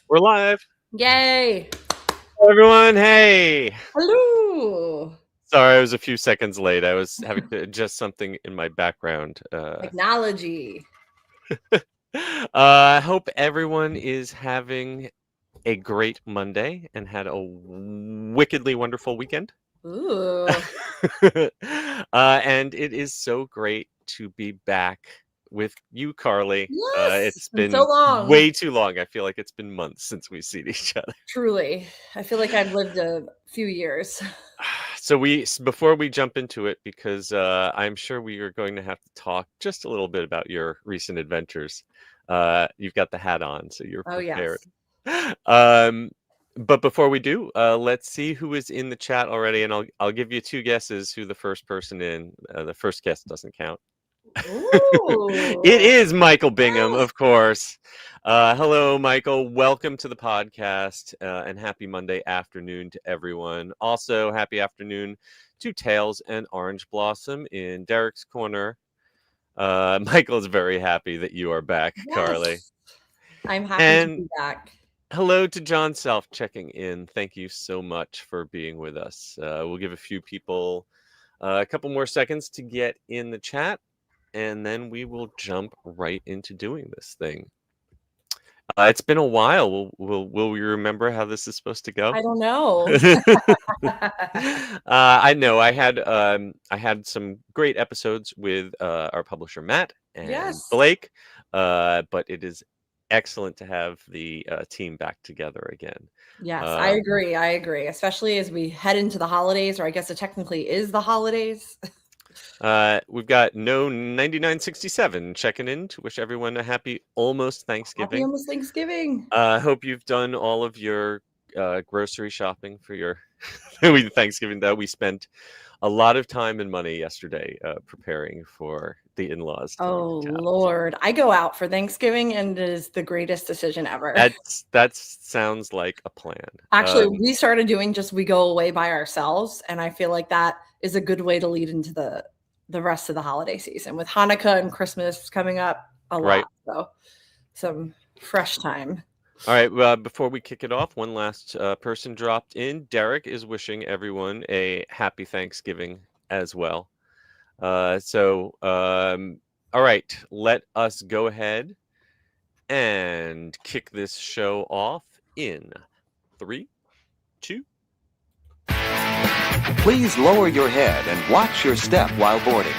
We're live. Yay! Hello, everyone. Hey. Hello! Sorry, I was a few seconds late. I was having to adjust something in my background. Technology. I hope everyone is having a great Monday and had a wickedly wonderful weekend. Ooh. And it is so great to be back with you, Carly. Yes! It's Been so been long. way too long. I feel like it's been months since we've seen each other. Truly. I feel like I've lived a few years. So before we jump into it, because I'm sure we are going to have to talk just a little bit about your recent adventures. You've got the hat on, so you're Oh, prepared. yes. But before we do, let's see who is in the chat already, and I'll give you two guesses who the first person in. The first guess doesn't count. Ooh. It is Michael Bingham, of course. Hello, Michael. Welcome to the podcast, and happy Monday afternoon to everyone. Also, happy afternoon to Tails and Orange Blossom in Derek's corner. Michael is very happy that you are back, Yes. Carly. I'm happy to And be back. hello to John Self checking in. Thank you so much for being with us. We'll give a few people a couple more seconds to get in the chat, and then we will jump right into doing this thing. It's been a while. Will we remember how this is supposed to go? I don't know. I know I had some great episodes with our publisher Matt and Yes. Blake, but it is excellent to have the team back together again. Yes, I agree. Especially as we head into the holidays, or I guess it technically is the holidays. We've got No 9967 checking in to wish everyone a happy almost Thanksgiving. Happy almost Thanksgiving. I hope you've done all of your grocery shopping for your Thanksgiving. That we spent a lot of time and money yesterday preparing for the in-laws. Oh, Lord. I go out for Thanksgiving, and it is the greatest decision ever. That sounds like a plan. Actually, we started doing we go away by ourselves, and I feel like that is a good way to lead into the rest of the holiday season with Hanukkah and Christmas coming up a lot. So some fresh time. All right. Before we kick it off, one last person dropped in. Derek is wishing everyone a happy Thanksgiving as well. All right, let us go ahead and kick this show off in 3, 2. Please lower your head and watch your step while boarding.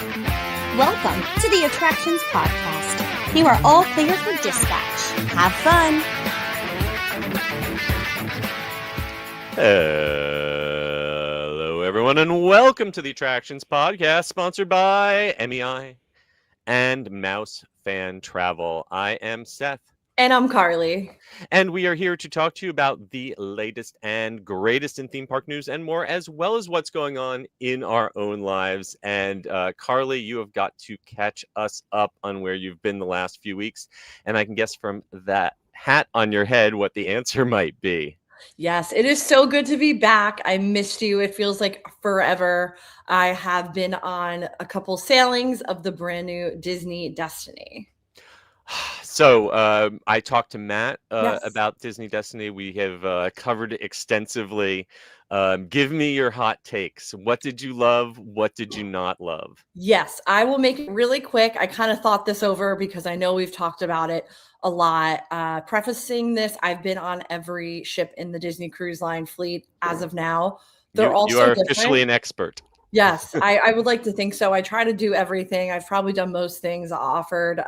Welcome to the Attractions Podcast. You are all clear for dispatch. Have fun. Hello, everyone, and welcome to the Attractions Podcast, sponsored by MEI and Mouse Fan Travel. I am Seth. And I'm Carly. And we are here to talk to you about the latest and greatest in theme park news and more, as well as what's going on in our own lives. And Carly, you have got to catch us up on where you've been the last few weeks. And I can guess from that hat on your head what the answer might be. Yes, it is so good to be back. I missed you. It feels like forever. I have been on a couple sailings of the brand new Disney Destiny. So I talked to Matt about Disney Destiny. We have covered it extensively. Give me your hot takes. What did you love? What did you not love? Yes, I will make it really quick. I kind of thought this over because I know we've talked about it a lot. Prefacing this, I've been on every ship in the Disney Cruise Line fleet as of now. They're all you are officially an expert. Yes, I would like to think so. I try to do everything. I've probably done most things offered.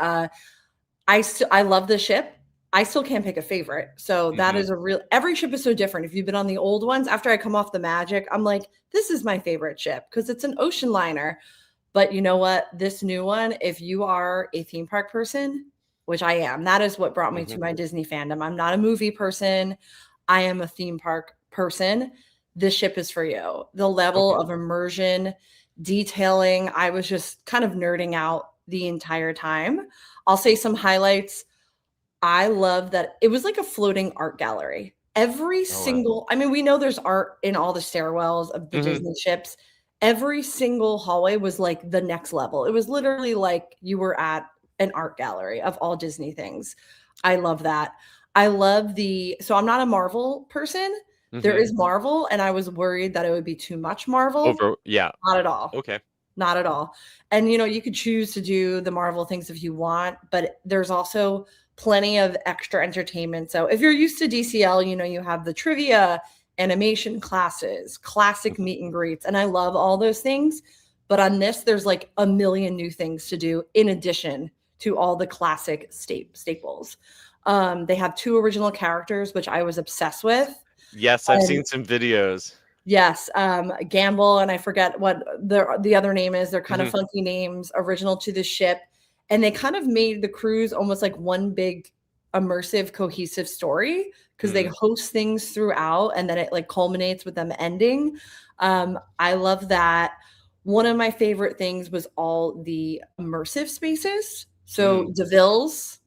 I love the ship. I still can't pick a favorite. So that is every ship is so different. If you've been on the old ones, after I come off the Magic, I'm like, this is my favorite ship because it's an ocean liner. But you know what? This new one, if you are a theme park person, which I am, that is what brought me to my Disney fandom. I'm not a movie person. I am a theme park person. This ship is for you. The level of immersion, detailing, I was just kind of nerding out the entire time. I'll say some highlights. I love that it was like a floating art gallery. Every single, I mean, we know there's art in all the stairwells of the Disney ships. Every single hallway was like the next level. It was literally like you were at an art gallery of all Disney things. I love that. I love so I'm not a Marvel person. There Mhm. is Marvel, and I was worried that it would be too much Marvel. Yeah. Not at all. Okay. Not at all. And, you could choose to do the Marvel things if you want, but there's also plenty of extra entertainment. So if you're used to DCL, you have the trivia, animation classes, classic meet and greets, and I love all those things. But on this, there's like a million new things to do in addition to all the classic staples. They have 2 original characters, which I was obsessed with. Yes, I've seen some videos. Yes, Gamble, and I forget what the other name is. They're kind of Mhm. funky names, original to the ship, and they kind of made the cruise almost like one big immersive, cohesive story because they host things throughout, and then it like culminates with them ending. I love that. One of my favorite things was all the immersive spaces. So DeVille's,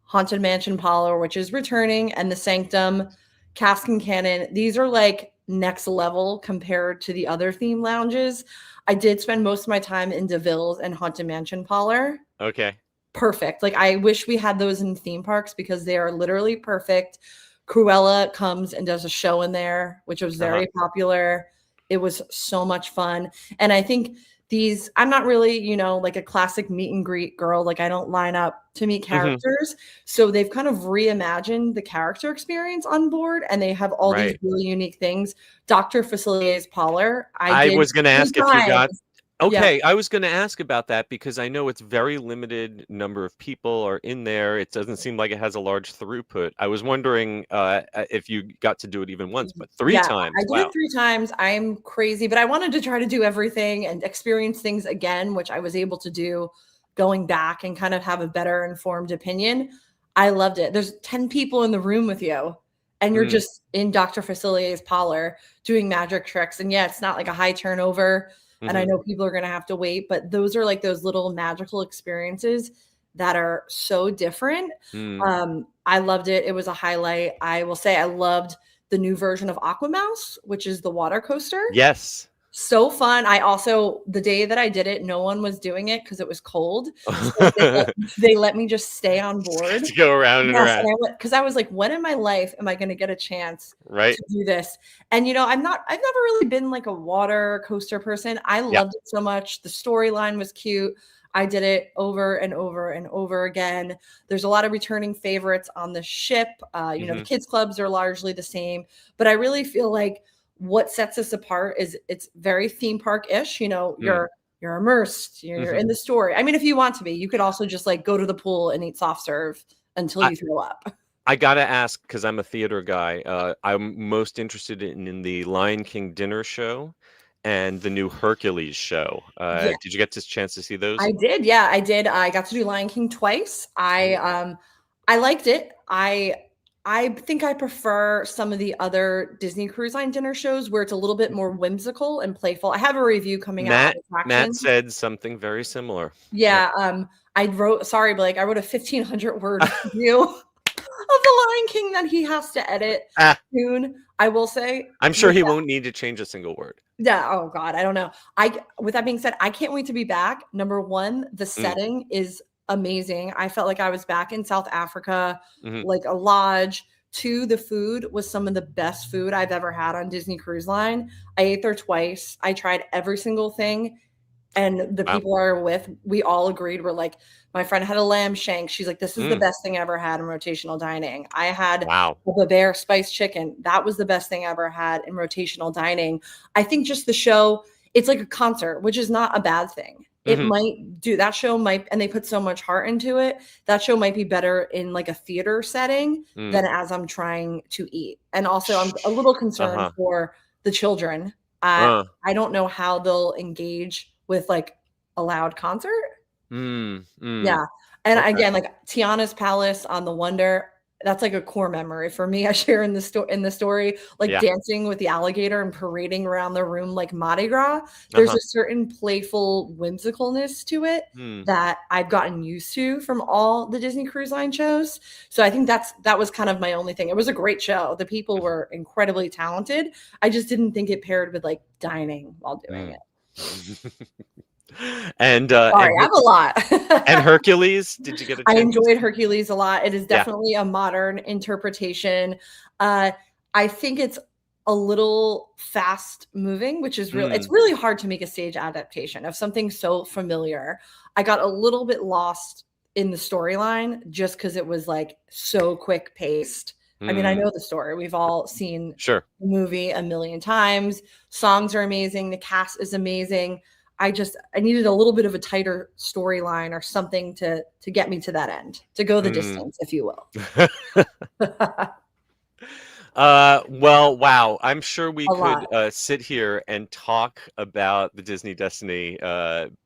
Haunted Mansion Parlor, which is returning, and the Sanctum, Cask and Cannon. These are like next level compared to the other theme lounges. I did spend most of my time in DeVille's and Haunted Mansion Parlor. Okay. Perfect. Like I wish we had those in theme parks because they are literally perfect. Cruella comes and does a show in there, which was very popular. It was so much fun. And I think I'm not really, like a classic meet and greet girl. Like I don't line up to meet characters. So they've kind of reimagined the character experience on board, and they have all these really unique things. Dr. Facilier's Parlor. I was going to ask if you got. Okay, Yeah. I was going to ask about that because I know it's very limited number of people are in there. It doesn't seem like it has a large throughput. I was wondering if you got to do it even once, but 3 times. I did it 3 times. I'm crazy, but I wanted to try to do everything and experience things again, which I was able to do going back and kind of have a better informed opinion. I loved it. There's 10 people in the room with you, and you're just in Dr. Facilier's Parlor doing magic tricks. And yeah, it's not like a high turnover. And I know people are going to have to wait, but those are like those little magical experiences that are so different. I loved it. It was a highlight. I will say I loved the new version of Aquamouse, which is the water coaster. Yes. So fun. The day that I did it, no one was doing it because it was cold. So they let me just stay on board. To go around and around. Because I was like, when in my life am I going to get a chance to do this? And, I've never really been like a water coaster person. I loved it so much. The storyline was cute. I did it over and over and over again. There's a lot of returning favorites on the ship. The kids clubs are largely the same, but I really feel like what sets us apart is it's very theme park-ish. You're immersed, you're in the story. I mean, if you want to be, you could also just like go to the pool and eat soft serve until you throw up. I gotta ask, because I'm a theater guy, I'm most interested in the Lion King dinner show and the new Hercules show. Did you get this chance to see those? I did. Yeah, I did. I got to do Lion King twice. I liked it. I think I prefer some of the other Disney Cruise Line dinner shows where it's a little bit more whimsical and playful. I have a review coming out. Matt said something very similar. Yeah. I wrote a 1,500 word review of the Lion King that he has to edit soon. I will say. I'm sure he won't need to change a single word. Yeah. Oh God. I don't know. With that being said, I can't wait to be back. Number one, the setting is amazing. I felt like I was back in South Africa, like a lodge. 2, the food was some of the best food I've ever had on Disney Cruise Line. I ate there twice. I tried every single thing. And the people I were with, we all agreed. We're like, my friend had a lamb shank. She's like, this is the best thing I ever had in rotational dining. I had a Bavaria spiced chicken. That was the best thing I ever had in rotational dining. I think just the show, it's like a concert, which is not a bad thing. It might do that show and they put so much heart into it. That show might be better in like a theater setting than as I'm trying to eat. And also I'm a little concerned for the children. I don't know how they'll engage with like a loud concert. Yeah. And again, like Tiana's Palace on the Wonder, that's like a core memory for me. I share in the story, like dancing with the alligator and parading around the room like Mardi Gras. There's a certain playful whimsicalness to it that I've gotten used to from all the Disney Cruise Line shows. So I think that was kind of my only thing. It was a great show. The people were incredibly talented. I just didn't think it paired with like dining while doing it. And Sorry, I have a lot. and Hercules, did you get a chance? I enjoyed Hercules a lot. It is Yeah. definitely a modern interpretation. I think it's a little fast moving, which is it's really hard to make a stage adaptation of something so familiar. I got a little bit lost in the storyline just because it was like so quick paced. I mean, I know the story. We've all seen Sure. the movie a million times. Songs are amazing. The cast is amazing. I needed a little bit of a tighter storyline or something to get me to that end, to go the distance, if you will. Well, wow. I'm sure we A could lot. sit here and talk about the Disney Destiny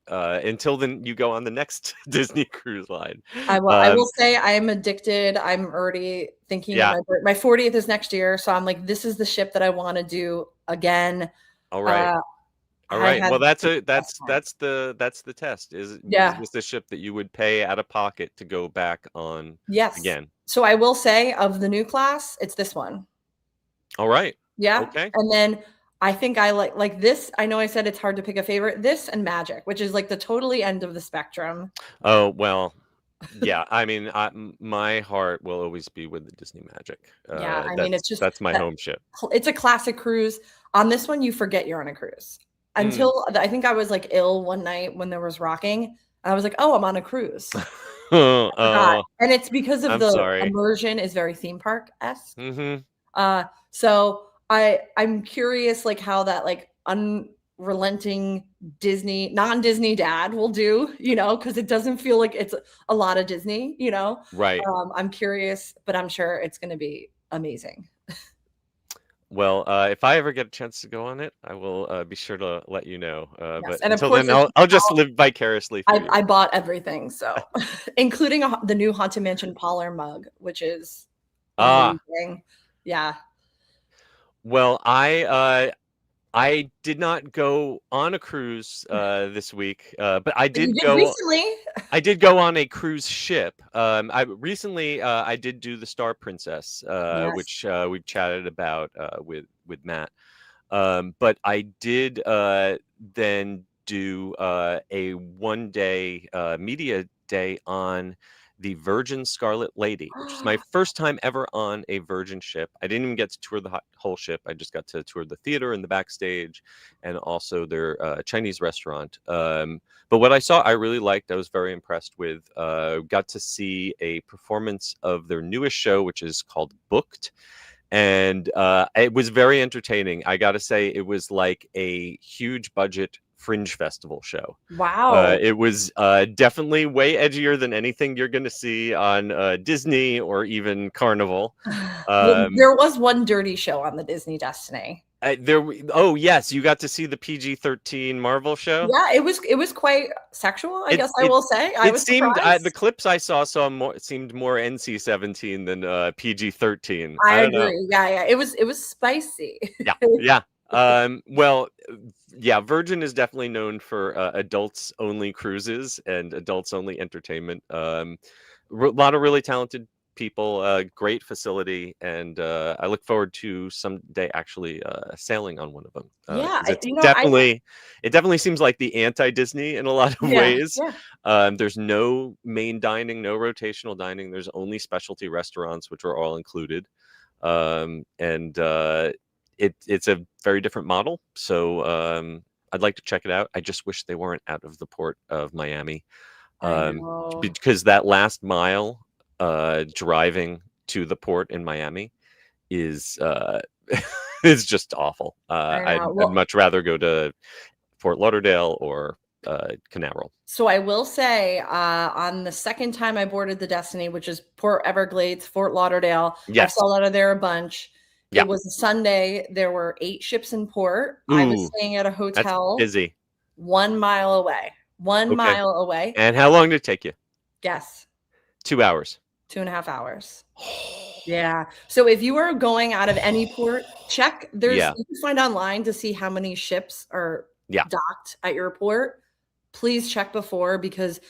until then you go on the next Disney cruise line. I will say I am addicted. I'm already thinking Yeah. my 40th is next year. So I'm like, this is the ship that I want to do again. All right. All right. Well, that's the test. Is this the ship that you would pay out of pocket to go back on Yes. again? So I will say of the new class, it's this one. All right. Yeah. Okay. And then I think I like this. I know I said it's hard to pick a favorite. This and Magic, which is like the totally end of the spectrum. Oh, well, yeah. I mean, my heart will always be with the Disney Magic. Yeah. I mean, it's just that's my home ship. It's a classic cruise. On this one, you forget you're on a cruise until I think I was like ill one night when there was rocking. And I was like, oh, I'm on a cruise. And it's because of immersion is very theme park-esque. So I'm curious like how that like unrelenting Disney, non-Disney dad will do, because it doesn't feel like it's a lot of Disney, Right. I'm curious, but I'm sure it's going to be amazing. Well, if I ever get a chance to go on it, I will be sure to let you know. Yes. But And until then, I'll just live vicariously through you. I bought everything, so including the new Haunted Mansion Parlor mug, which is amazing. Yeah. Well, I did not go on a cruise this week, but I did go recently. I did go on a cruise ship. I did do the Star Princess, which we've chatted about with Matt. But I did then do a one-day media day on the Virgin Scarlet Lady, which is my first time ever on a Virgin ship. I didn't even get to tour the whole ship. I just got to tour the theater and the backstage and also their Chinese restaurant. But what I saw, I really liked. I was very impressed with. Got to see a performance of their newest show, which is called Booked. And it was very entertaining. I got to say, it was like a huge budget Fringe Festival show. Wow. It was definitely way edgier than anything you're going to see on Disney or even Carnival. There was one dirty show on the Disney Destiny. Oh yes, you got to see the PG-13 Marvel show. Yeah, it was quite sexual, I guess I will say. The clips I saw seemed more NC-17 than PG-13. I agree. Know. Yeah. It was spicy. Yeah. Well, yeah, Virgin is definitely known for adults only cruises and adults only entertainment. A lot of really talented people, great facility, and I look forward to someday actually sailing on one of them. It definitely seems like the anti-Disney in a lot of ways. Yeah. There's no main dining, no rotational dining. There's only specialty restaurants, which are all included, it's a very different model. So I'd like to check it out. I just wish they weren't out of the port of Miami, because that last mile driving to the port in Miami is is just awful. I'd much rather go to Fort Lauderdale or Canaveral. So I will say, on the second time I boarded the Destiny, which is Port Everglades, Fort Lauderdale, I saw out of there a bunch. Yeah. It was a Sunday. There were 8 ships in port. Ooh, I was staying at a hotel. That's busy. 1 mile away. 1 mile away. And how long did it take you? Guess. 2 hours. 2.5 hours. Yeah. So if you are going out of any port, check. You can find online to see how many ships are docked at your port. Please check before, because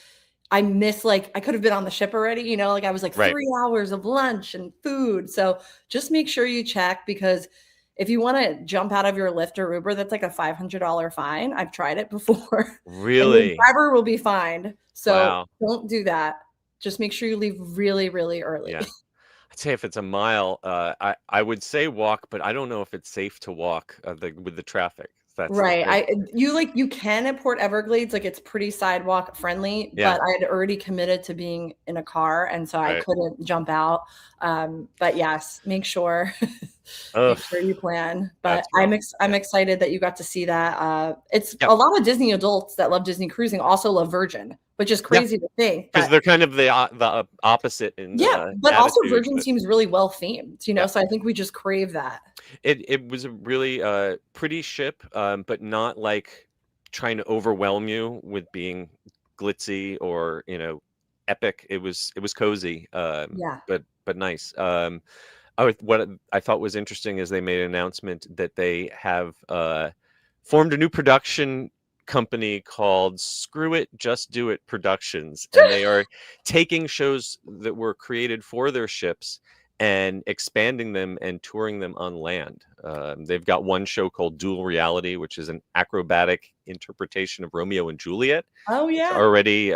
I miss, I could have been on the ship already, I was 3 hours of lunch and food. So just make sure you check, because if you want to jump out of your Lyft or Uber, that's like a $500 fine. I've tried it before. Really? And the driver will be fined. So Wow. don't do that. Just make sure you leave really, really early. Yeah. I'd say if it's a mile, I would say walk, but I don't know if it's safe to walk with the traffic. That's the Right. thing. You can at Port Everglades, like it's pretty sidewalk friendly, Yeah. but I had already committed to being in a car, and so I Right. couldn't jump out. But yes, make sure Ugh, you plan. But that's rough. I'm excited that you got to see that. It's Yep. a lot of Disney adults that love Disney cruising also love Virgin, which is crazy to think. Because But they're kind of the opposite in yeah, but also attitude, Virgin but seems really well themed, Yeah. so I think we just crave that. it was a really pretty ship, but not like trying to overwhelm you with being glitzy or epic. It was cozy, Yeah. but nice. What I thought was interesting is they made an announcement that they have formed a new production company called Screw It, Just Do It Productions, and they are taking shows that were created for their ships and expanding them and touring them on land. They've got one show called Dual Reality, which is an acrobatic interpretation of Romeo and Juliet. Oh It's yeah. already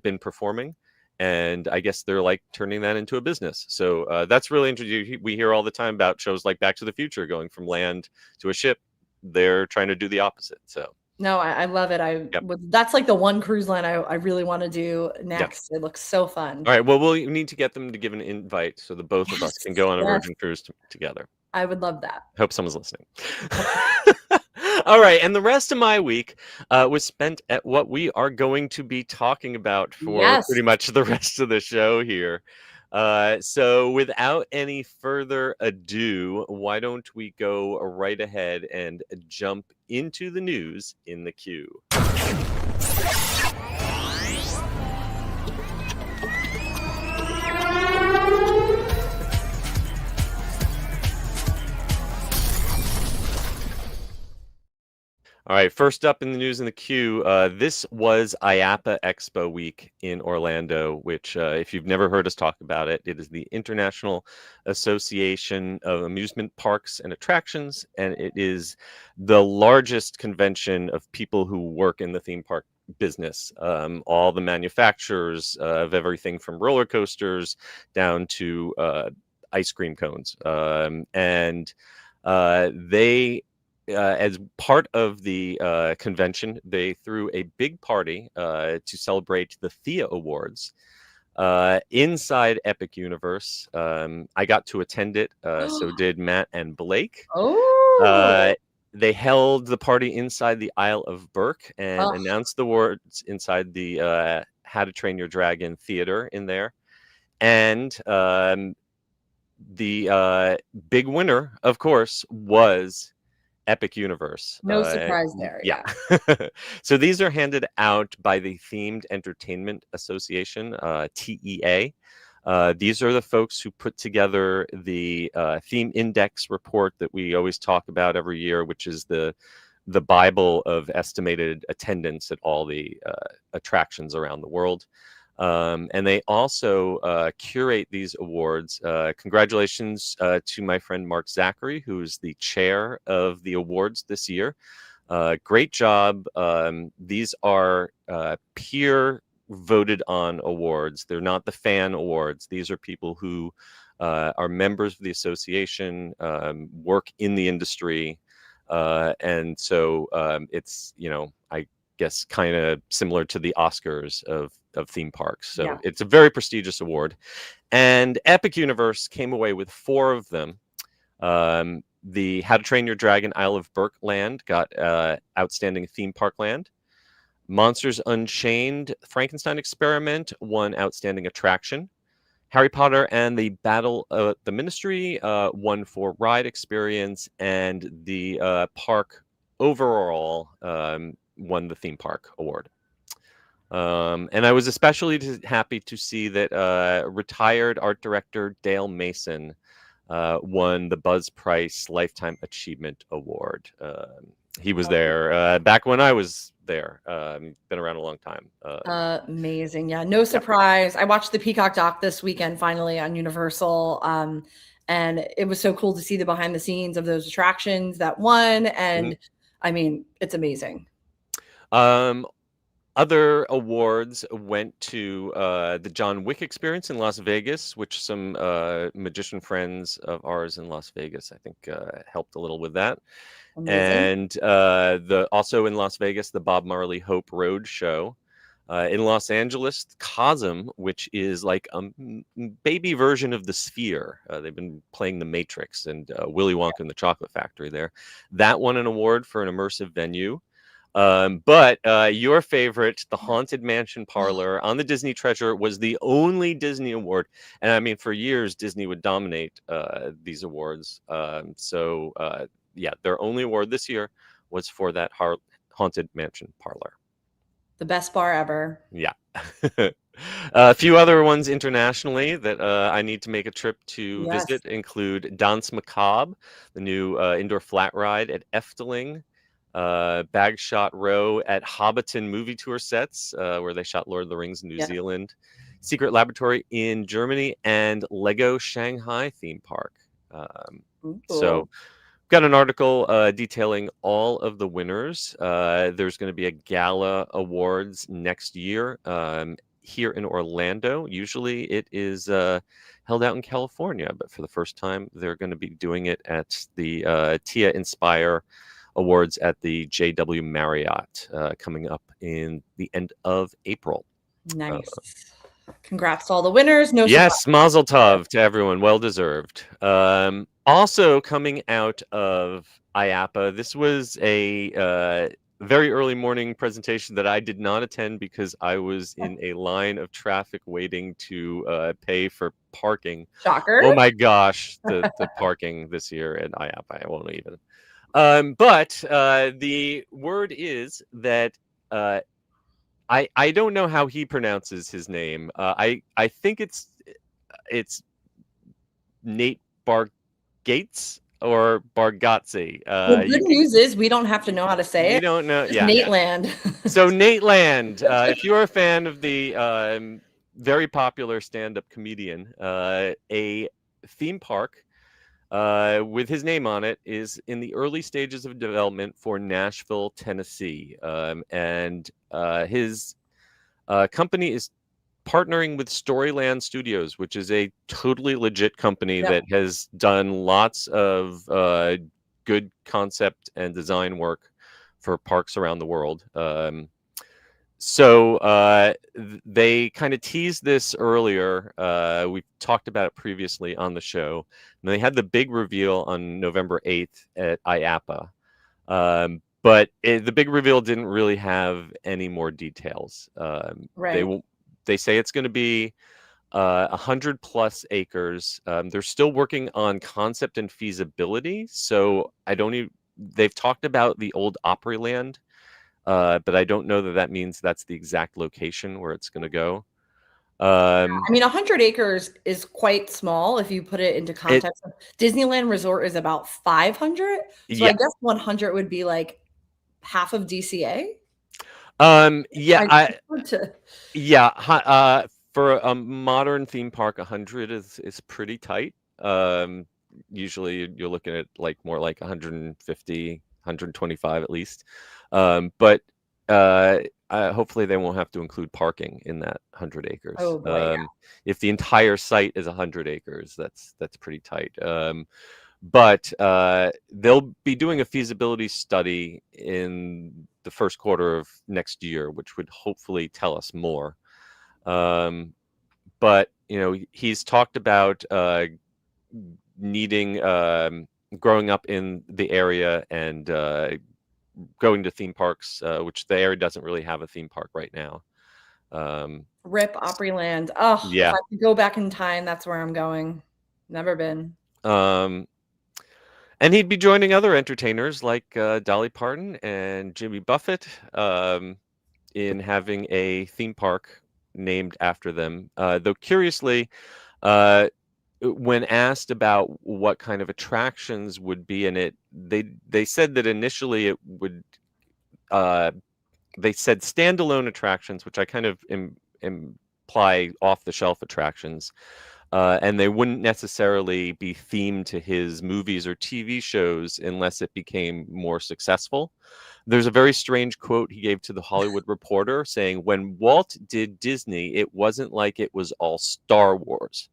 been performing, and I guess they're like turning that into a business. So that's really interesting. We hear all the time about shows like Back to the Future going from land to a ship. They're trying to do the opposite. So No, I love it. Yep. That's like the one cruise line I really want to do next. It looks so fun. all right, well, we'll need to get them to give an invite so the both of us can go on a Yes. Virgin cruise together. I would love that. Hope someone's listening. All right, and the rest of my week was spent at what we are going to be talking about for Yes. pretty much the rest of the show here. So without any further ado, why don't we go right ahead and jump into the news in the queue. All right, first up in the news in the queue, this was IAAPA Expo week in Orlando, which, if you've never heard us talk about it, it is the International Association of Amusement Parks and Attractions, and it is the largest convention of people who work in the theme park business. All the manufacturers of everything from roller coasters down to ice cream cones. And they... as part of the convention, they threw a big party to celebrate the Thea Awards inside Epic Universe. I got to attend it, so did Matt and Blake. Oh. They held the party inside the Isle of Berk and announced the awards inside the How to Train Your Dragon theater in there. And the big winner, of course, was Epic Universe. No surprise there. Yeah. So these are handed out by the Themed Entertainment Association, TEA. These are the folks who put together the theme index report that we always talk about every year, which is the Bible of estimated attendance at all the attractions around the world. And they also curate these awards. Congratulations to my friend Mark Zachary, who's the chair of the awards this year. Great job. These are peer voted on awards. They're not the fan awards. These are people who are members of the association, work in the industry. And so it's, I guess kind of similar to the Oscars of theme parks. So it's a very prestigious award. And Epic Universe came away with 4 of them. The How to Train Your Dragon Isle of Berk land got Outstanding Theme Park Land. Monsters Unchained Frankenstein Experiment won Outstanding Attraction. Harry Potter and the Battle of the Ministry won for Ride Experience, and the park overall won the Theme Park Award. And I was especially happy to see that retired art director Dale Mason won the Buzz Price Lifetime Achievement Award. He was there back when I was there. Been around a long time. Amazing. Yeah, no surprise. I watched the Peacock doc this weekend finally on Universal. And it was so cool to see the behind the scenes of those attractions that won. And I mean, it's amazing. Other awards went to the John Wick experience in Las Vegas, which some magician friends of ours in Las Vegas, I think, helped a little with that. Amazing. And also in Las Vegas, the Bob Marley Hope Road show. In Los Angeles, Cosm, which is like a baby version of the Sphere. They've been playing The Matrix and Willy Wonka and the Chocolate Factory there. That won an award for an immersive venue. But your favorite, the Haunted Mansion Parlor on the Disney Treasure, was the only Disney award. And I mean, for years, Disney would dominate these awards. So their only award this year was for that Haunted Mansion Parlor. The best bar ever. Yeah. A few other ones internationally that I need to make a trip to visit include Danse Macabre, the new indoor flat ride at Efteling, Bagshot Row at Hobbiton movie tour sets, where they shot Lord of the Rings in New Zealand, Secret Laboratory in Germany, and Lego Shanghai theme park. So got an article detailing all of the winners. There's going to be a gala awards next year here in Orlando. Usually it is held out in California, but for the first time, they're going to be doing it at the Thea Inspire Awards at the JW Marriott coming up in the end of April. Nice. Congrats to all the winners. Yes, mazel tov to everyone. Well deserved. Also coming out of IAAPA, this was a very early morning presentation that I did not attend because I was in a line of traffic waiting to pay for parking. Shocker. Oh my gosh, the parking this year at IAAPA, I won't even. But the word is that I don't know how he pronounces his name. I think it's Nate Bargatze or Bargatze. The good news is we don't have to know how to say it. We don't know. Yeah. Nateland. So Nateland, if you are a fan of the very popular stand-up comedian, a theme park with his name on it is in the early stages of development for Nashville, Tennessee. And his company is partnering with Storyland Studios, which is a totally legit company that has done lots of good concept and design work for parks around the world. So they kind of teased this earlier. We talked about it previously on the show. And they had the big reveal on November 8th at IAAPA. But the big reveal didn't really have any more details. They say it's going to be 100+ acres. They're still working on concept and feasibility. So they've talked about the old Opryland. But I don't know that means that's the exact location where it's going to go. I mean, 100 acres is quite small if you put it into context. Disneyland Resort is about 500. So I guess 100 would be like half of DCA. For a modern theme park, 100 is pretty tight. Usually you're looking at more like 150, 125 at least. But hopefully they won't have to include parking in that 100 acres. Oh boy, if the entire site is 100 acres, that's pretty tight. But they'll be doing a feasibility study in the first quarter of next year, which would hopefully tell us more. But he's talked about needing growing up in the area and going to theme parks, which the area doesn't really have a theme park right now. Rip Opryland. Oh, yeah. If I could go back in time, that's where I'm going. Never been. And he'd be joining other entertainers like Dolly Parton and Jimmy Buffett in having a theme park named after them. Though curiously, when asked about what kind of attractions would be in it, they said that initially it would. They said standalone attractions, which I kind of imply off-the-shelf attractions. and they wouldn't necessarily be themed to his movies or TV shows unless it became more successful. There's a very strange quote he gave to the Hollywood Reporter saying, "When Walt did Disney, it wasn't like it was all Star Wars."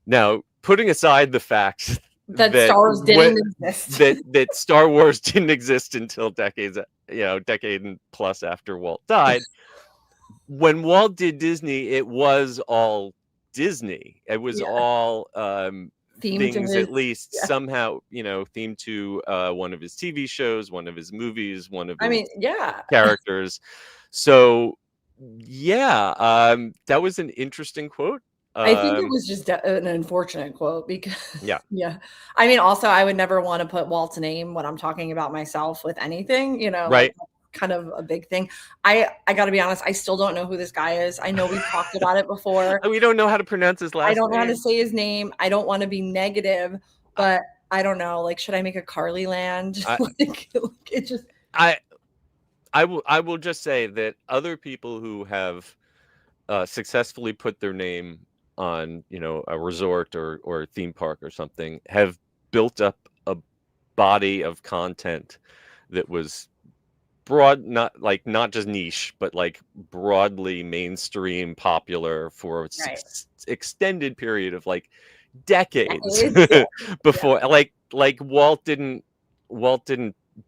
Now, putting aside the fact That Star Wars didn't exist. that Star Wars didn't exist until decade and plus after Walt died. When Walt did Disney, it was all Disney. It was all things at least somehow, themed to one of his TV shows, one of his movies, one of his characters. So that was an interesting quote. I think it was just an unfortunate quote because I mean, also I would never want to put Walt's name when I'm talking about myself with anything, right. Like, kind of a big thing. I got to be honest, I still don't know who this guy is. I know we've talked about it before. We don't know how to pronounce his last name. I don't know how to say his name. I don't want to be negative, but I don't know. Like, should I make a Carly Land? It just. I will just say that other people who have successfully put their name on, a resort or a theme park or something have built up a body of content that was broad, not just niche, but like broadly mainstream popular for extended period of like decades before like Walt didn't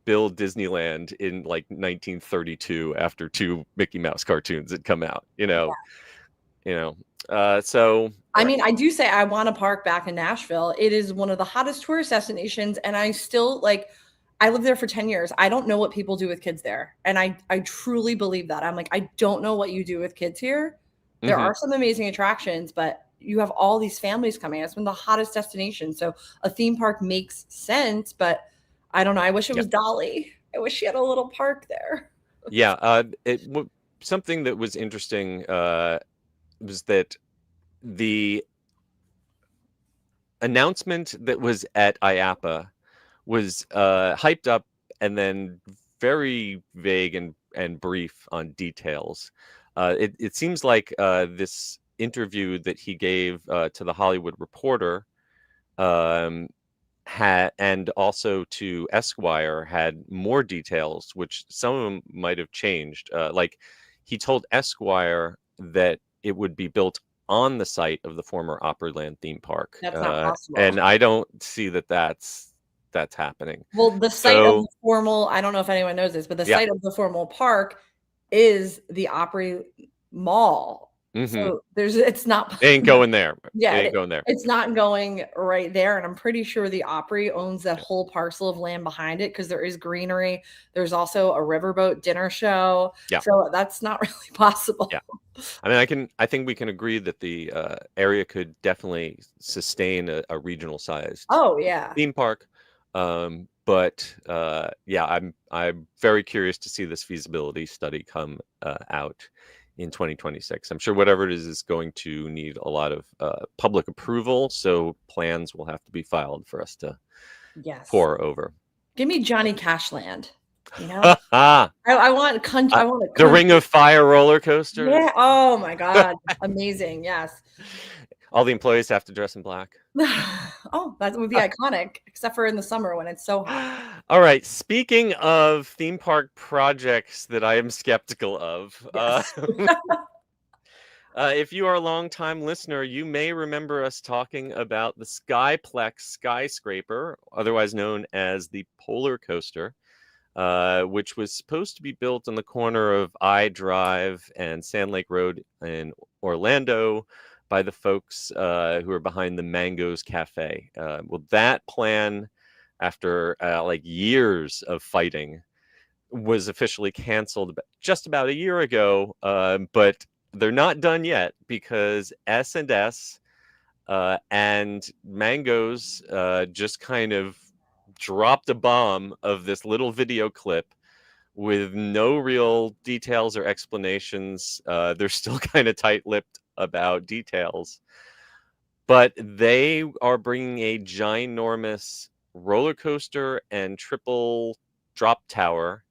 build Disneyland in like 1932 after 2 Mickey Mouse cartoons had come out, so I mean, I do say I want a park back in Nashville. It is one of the hottest tourist destinations, and I still I lived there for 10 years. I don't know what people do with kids there. And I truly believe that. I'm like, I don't know what you do with kids here. There are some amazing attractions, but you have all these families coming. It's one of the hottest destinations. So a theme park makes sense, but I don't know. I wish it was Dolly. I wish she had a little park there. Something that was interesting was that the announcement that was at IAAPA was hyped up and then very vague and brief on details. It seems like this interview that he gave to the Hollywood Reporter had, and also to Esquire, had more details, which some of them might have changed. Like he told Esquire that it would be built on the site of the former Opryland theme park. That's not possible. And I don't see that's happening. Well, the site of the formal, I don't know if anyone knows this, but the site of the formal park is the Opry Mall. So it's not. They ain't going there. Yeah, they ain't going there. It's not going right there. And I'm pretty sure the Opry owns that whole parcel of land behind it because there is greenery. There's also a riverboat dinner show. Yeah. So that's not really possible. Yeah. I mean, I think we can agree that the area could definitely sustain a regional sized theme park. But I'm very curious to see this feasibility study come out in 2026. I'm sure whatever it is going to need a lot of public approval, so plans will have to be filed for us to pour over. Give me Johnny Cashland. I want I want the Ring of Fire roller coaster. Yeah. Oh my God. Amazing. Yes. All the employees have to dress in black. Oh, that would be iconic, except for in the summer when it's so hot. All right. Speaking of theme park projects that I am skeptical of, if you are a longtime listener, you may remember us talking about the Skyplex skyscraper, otherwise known as the Polercoaster, which was supposed to be built on the corner of I Drive and Sand Lake Road in Orlando by the folks who are behind the Mangoes Cafe. Well, that plan, after years of fighting, was officially canceled just about a year ago. But they're not done yet because S&S and Mangoes just kind of dropped a bomb of this little video clip with no real details or explanations. They're still kind of tight-lipped about details, but they are bringing a ginormous roller coaster and triple drop tower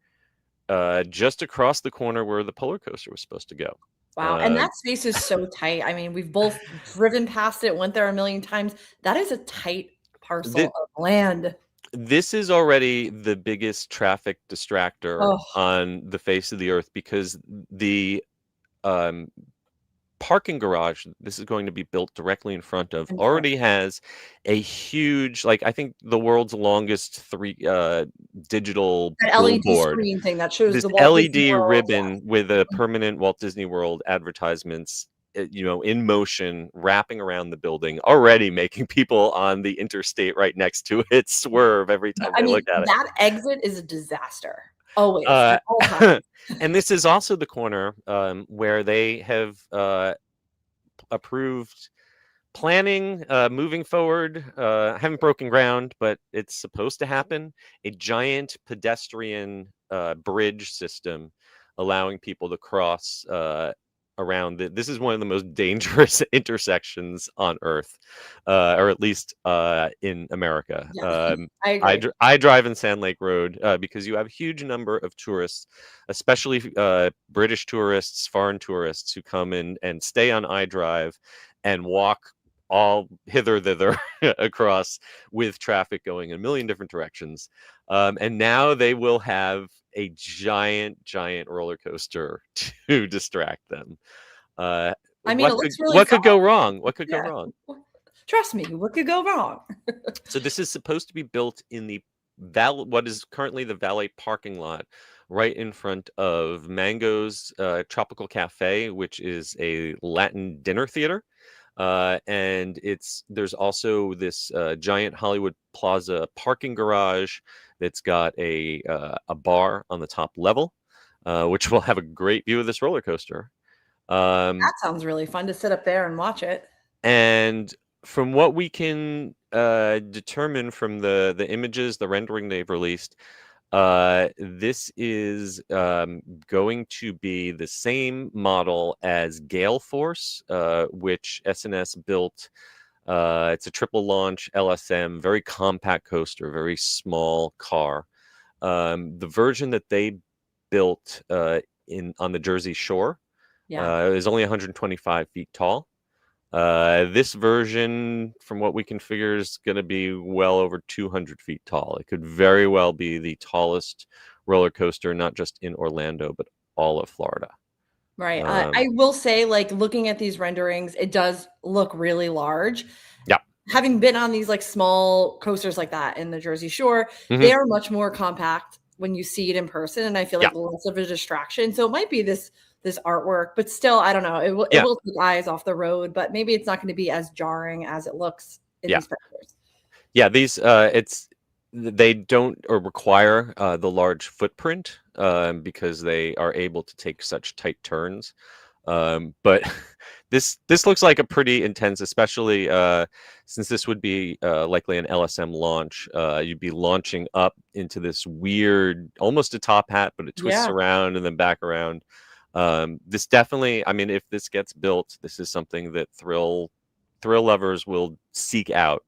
just across the corner where the Polercoaster was supposed to go. Wow, and that space is so tight. I mean, we've both driven past it, went there a million times. That is a tight parcel of land. This is already the biggest traffic distractor Oh, on the face of the earth because the um, parking garage this is going to be built directly in front of already has a huge, like I think the world's longest digital that LED billboard. screen thing that shows This the Walt Disney LED World, ribbon with a permanent Walt Disney World advertisements, in motion, wrapping around the building, already making people on the interstate right next to it swerve every time they look at it. That exit is a disaster. Always, at all times. And this is also the corner where they have approved planning moving forward. Haven't broken ground, but it's supposed to happen. A giant pedestrian bridge system allowing people to cross around this is one of the most dangerous intersections on earth, or at least in America. I agree. I drive in Sand Lake Road because you have a huge number of tourists, especially British tourists, foreign tourists who come in and stay on I Drive and walk all hither thither across with traffic going in a million different directions. And now they will have a giant roller coaster to distract them. I mean, what could go wrong? What could go wrong? Trust me, what could go wrong? So this is supposed to be built in the what is currently the valet parking lot right in front of Mango's Tropical Cafe, which is a Latin dinner theater. And there's also this giant Hollywood Plaza parking garage that's got a bar on the top level, which will have a great view of this roller coaster. That sounds really fun to sit up there and watch it. And from what we can determine from the images, the rendering they've released, this is going to be the same model as Gale Force, which S&S built. It's a triple launch LSM, very compact coaster, very small car. The version that they built on the Jersey Shore is only 125 feet tall. This version, from what we can figure, is going to be well over 200 feet tall. It could very well be the tallest roller coaster, not just in Orlando, but all of Florida. Right. I will say, like, looking at these renderings, it does look really large. Yeah. Having been on these like small coasters like that in the Jersey Shore, they are much more compact when you see it in person, and I feel like less of a distraction. So it might be this artwork, but still, I don't know. It will take eyes off the road, but maybe it's not going to be as jarring as it looks in these pictures. Yeah, these they don't require the large footprint because they are able to take such tight turns. But this looks like a pretty intense, especially since this would be likely an LSM launch. You'd be launching up into this weird, almost a top hat, but it twists around and then back around. This definitely, I mean, if this gets built, this is something that thrill lovers will seek out.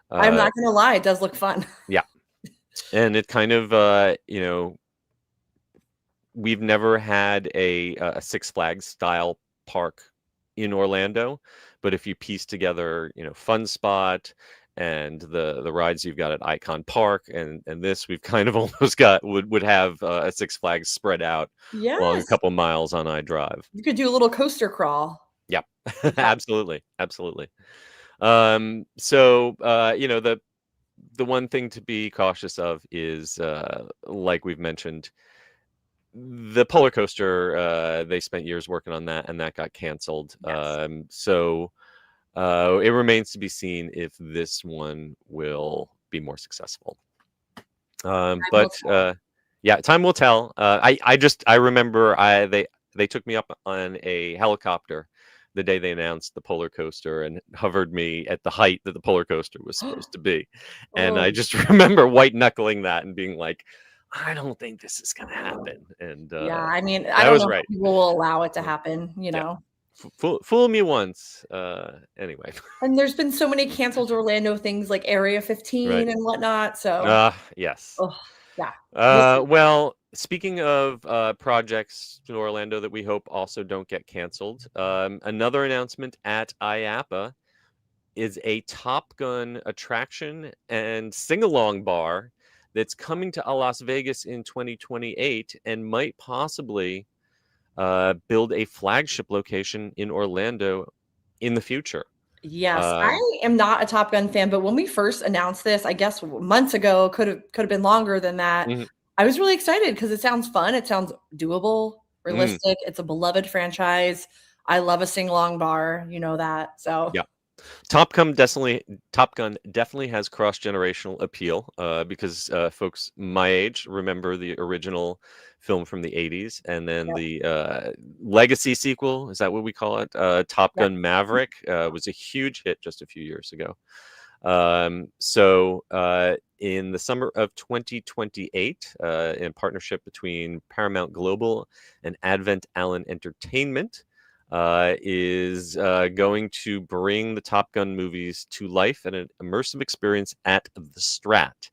I'm not gonna lie, it does look fun. Yeah, and it kind of we've never had a Six Flags style park in Orlando, but if you piece together Fun Spot and the rides you've got at Icon Park and this, we've kind of almost got would have a Six Flags spread out along a couple miles on iDrive. You could do a little coaster crawl. Yep. Absolutely. So the one thing to be cautious of is like we've mentioned, the Polercoaster, they spent years working on that and that got canceled. So it remains to be seen if this one will be more successful. Time will tell. I remember they took me up on a helicopter the day they announced the Polercoaster and hovered me at the height that the Polercoaster was supposed to be. And I just remember white knuckling that and being like, I don't think this is going to happen. And I mean, I don't know if people will allow it to happen, know. Fool me once. Anyway. And there's been so many canceled Orlando things like Area 15 and whatnot. So yes. yeah. Well, Speaking of projects in Orlando that we hope also don't get canceled, another announcement at IAAPA is a Top Gun attraction and sing-along bar that's coming to Las Vegas in 2028 and might possibly build a flagship location in Orlando in the future. Yes, I am not a Top Gun fan, but when we first announced this, I guess months ago, could have been longer than that. Mhm. I was really excited because it sounds fun. It sounds doable, realistic. It's a beloved franchise. I love a sing-along bar, you know that. So Yeah. Top Gun definitely has cross-generational appeal because folks my age remember the original film from the 80s, and then Yep. the legacy sequel, is that what we call it? Top Yep. Gun Maverick was a huge hit just a few years ago. In the summer of 2028, in partnership between Paramount Global and Advent Allen Entertainment, is going to bring the Top Gun movies to life and an immersive experience at the Strat.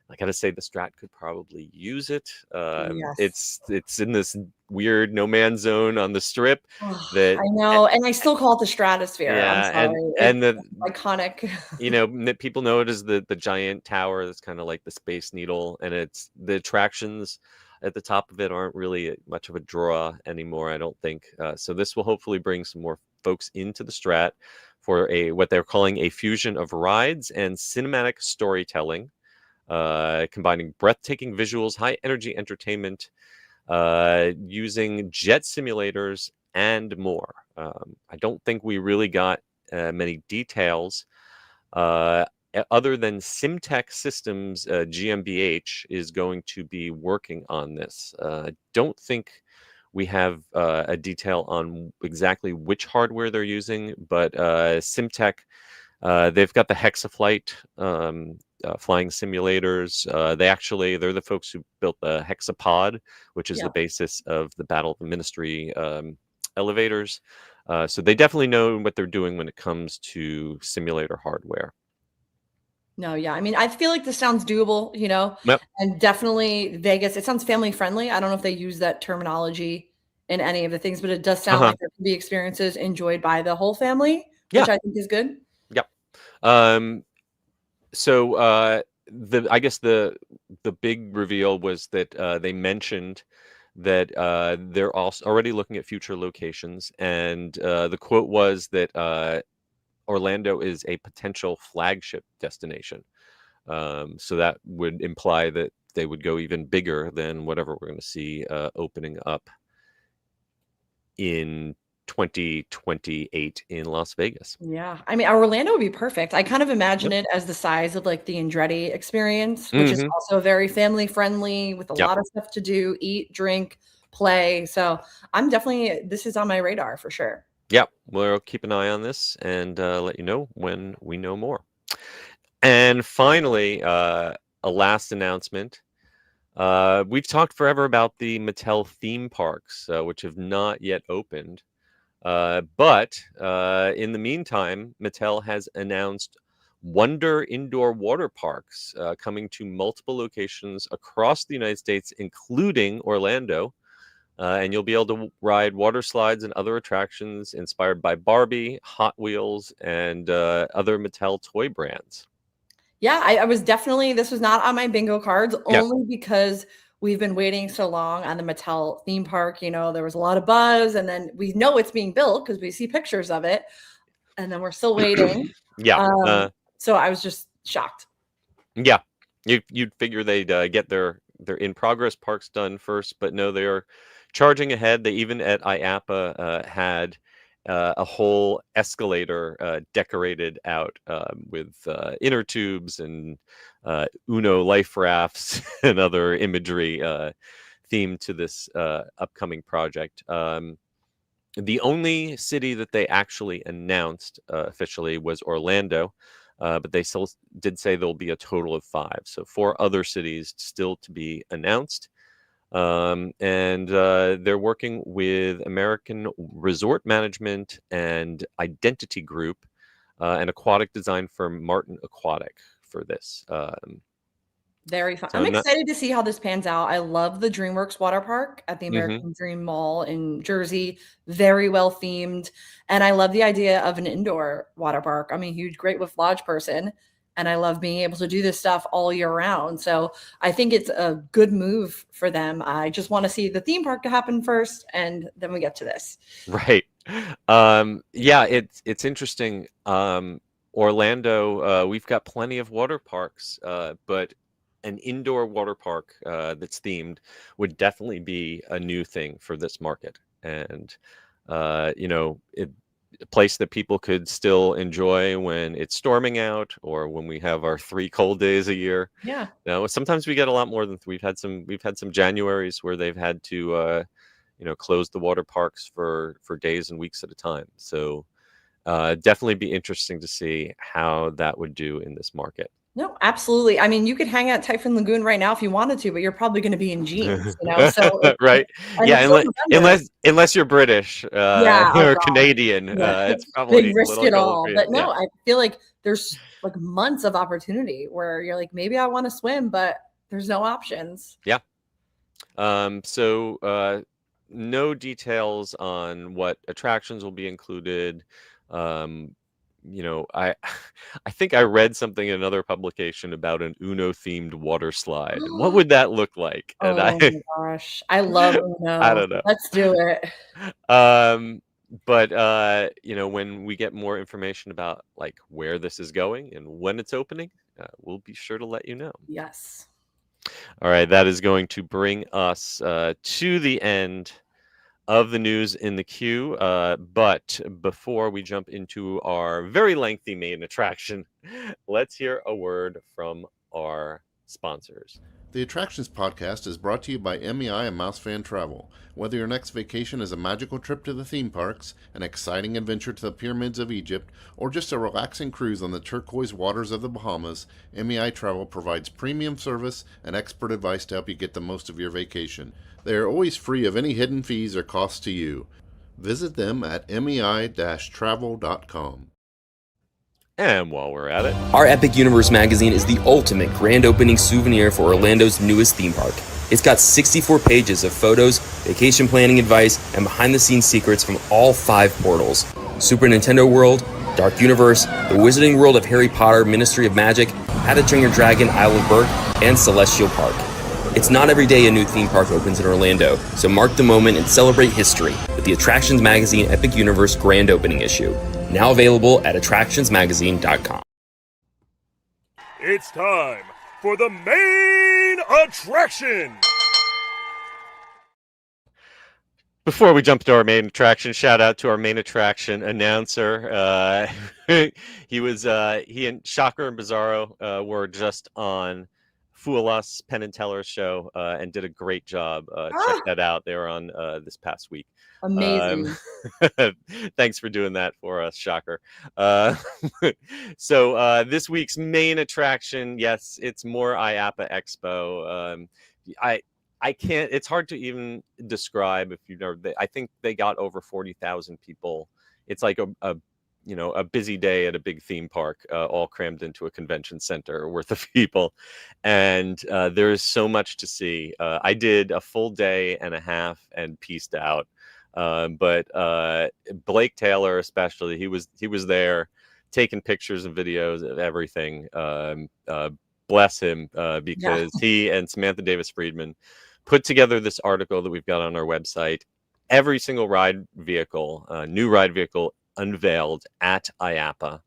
I gotta say, the Strat could probably use it. Yes. It's in this weird no man's zone on the Strip Oh, that, I know, and I still call it the Stratosphere. I'm yeah, sorry. and It's the iconic. people know it as the giant tower that's kind of like the Space Needle, and it's the attractions at the top of it aren't really much of a draw anymore, I don't think. So this will hopefully bring some more folks into the Strat for what they're calling a fusion of rides and cinematic storytelling, combining breathtaking visuals, high energy entertainment, using jet simulators and more. I don't think we really got many details other than Simtech Systems GmbH is going to be working on this. I don't think we have a detail on exactly which hardware they're using, but Simtech, they've got the Hexaflight flying simulators. They're the folks who built the Hexapod, which is Yeah. the basis of the Battle of the Ministry elevators. So they definitely know what they're doing when it comes to simulator hardware. No, yeah. I mean, I feel like this sounds doable, Yep. and definitely Vegas. It sounds family friendly. I don't know if they use that terminology in any of the things, but it does sound Uh-huh. like there can be experiences enjoyed by the whole family, Yeah. which I think is good. Yep. So I guess the big reveal was that they mentioned that they're also already looking at future locations, and the quote was that Orlando is a potential flagship destination. So that would imply that they would go even bigger than whatever we're going to see opening up in 2028 in Las Vegas. Yeah. I mean, Orlando would be perfect. I kind of imagine it as the size of like the Andretti experience, which is Mhm. also very family friendly with a Yep. lot of stuff to do, eat, drink, play. So this is on my radar for sure. Yep. We'll keep an eye on this and let you know when we know more. And finally, a last announcement. We've talked forever about the Mattel theme parks, which have not yet opened. But in the meantime, Mattel has announced Wonder Indoor Water Parks coming to multiple locations across the United States, including Orlando. And you'll be able to ride water slides and other attractions inspired by Barbie, Hot Wheels, and other Mattel toy brands. Yeah, I was definitely this was not on my bingo cards Yeah. only because we've been waiting so long on the Mattel theme park. There was a lot of buzz, and then we know it's being built because we see pictures of it, and then we're still waiting. Yeah. So I was just shocked. Yeah. You'd figure they'd get their in progress parks done first, but no, they are charging ahead. They even at IAAPA had a whole escalator decorated out with inner tubes and Uno life rafts and other imagery themed to this upcoming project. The only city that they actually announced officially was Orlando, but they still did say there'll be a total of 5. So 4 other cities still to be announced. And they're working with American Resort Management and Identity Group and aquatic design firm Martin Aquatic for this. Very fun. So I'm not. excited to see how this pans out. I love the DreamWorks water park at the Hmm. American Dream Mall in Jersey. Very well themed. And I love the idea of an indoor water park. I'm a huge Great Wolf Lodge person, and I love being able to do this stuff all year round. So I think it's a good move for them. I just want to see the theme park to happen first, and then we get to this. Right. Yeah, it's interesting. Orlando, we've got plenty of water parks, but an indoor water park that's themed would definitely be a new thing for this market. And a place that people could still enjoy when it's storming out or when we have our 3 cold days a year. Yeah. Now, sometimes we get a lot more than we've had some Januaries where they've had to close the water parks for days and weeks at a time. So definitely be interesting to see how that would do in this market. No, absolutely. I mean, you could hang out at Typhoon Lagoon right now if you wanted to, but you're probably going to be in jeans, So Right. and Yeah, it's still November. unless you're British Yeah, oh or god. Canadian, Yeah. it's probably Big a risk little it cold all. for you. But Yeah. no, I feel like there's like months of opportunity where you're like, maybe I want to swim, but there's no options. Yeah. No details on what attractions will be included. I I think I read something in another publication about an Uno themed water slide. What would that look like? And Oh my gosh. I love Uno. I don't know. Let's do it. But when we get more information about like where this is going and when it's opening, we'll be sure to let you know. Yes. All right, that is going to bring us to the end of the news in the queue. But before we jump into our very lengthy main attraction, let's hear a word from our sponsors. The Attractions Podcast is brought to you by MEI and MEI-Travel. Whether your next vacation is a magical trip to the theme parks, an exciting adventure to the pyramids of Egypt, or just a relaxing cruise on the turquoise waters of the Bahamas, MEI-Travel provides premium service and expert advice to help you get the most of your vacation. They are always free of any hidden fees or costs to you. Visit them at mei-travel.com. And while we're at it, our Epic Universe magazine is the ultimate grand opening souvenir for Orlando's newest theme park. It's got 64 pages of photos, vacation planning advice, and behind-the-scenes secrets from all 5 portals: Super Nintendo World, Dark Universe, the Wizarding World of Harry Potter, Ministry of Magic, How to Train Your Dragon, Isle of Berk, and Celestial Park. It's not every day a new theme park opens in Orlando, so mark the moment and celebrate history with the Attractions Magazine Epic Universe Grand Opening issue. Now available at attractionsmagazine.com. It's time for the main attraction. Before we jump to our main attraction, shout out to our main attraction announcer. He and Shocker and Bizarro were just on Fool Us, Penn and Teller's show and did a great job. Check that out. They were on this past week. Amazing. Thanks for doing that for us, Shocker. So this week's main attraction, yes, it's more IAAPA Expo. I can't. It's hard to even describe if you've never. I think they got over 40,000 people. It's like a busy day at a big theme park, all crammed into a convention center worth of people, and there is so much to see. I did a full day and a half and pieced out. But Blake Taylor, especially, he was there taking pictures and videos of everything. Bless him, because he and Samantha Davis Friedman put together this article that we've got on our website. Every single ride vehicle, new ride vehicle unveiled at IAAPA.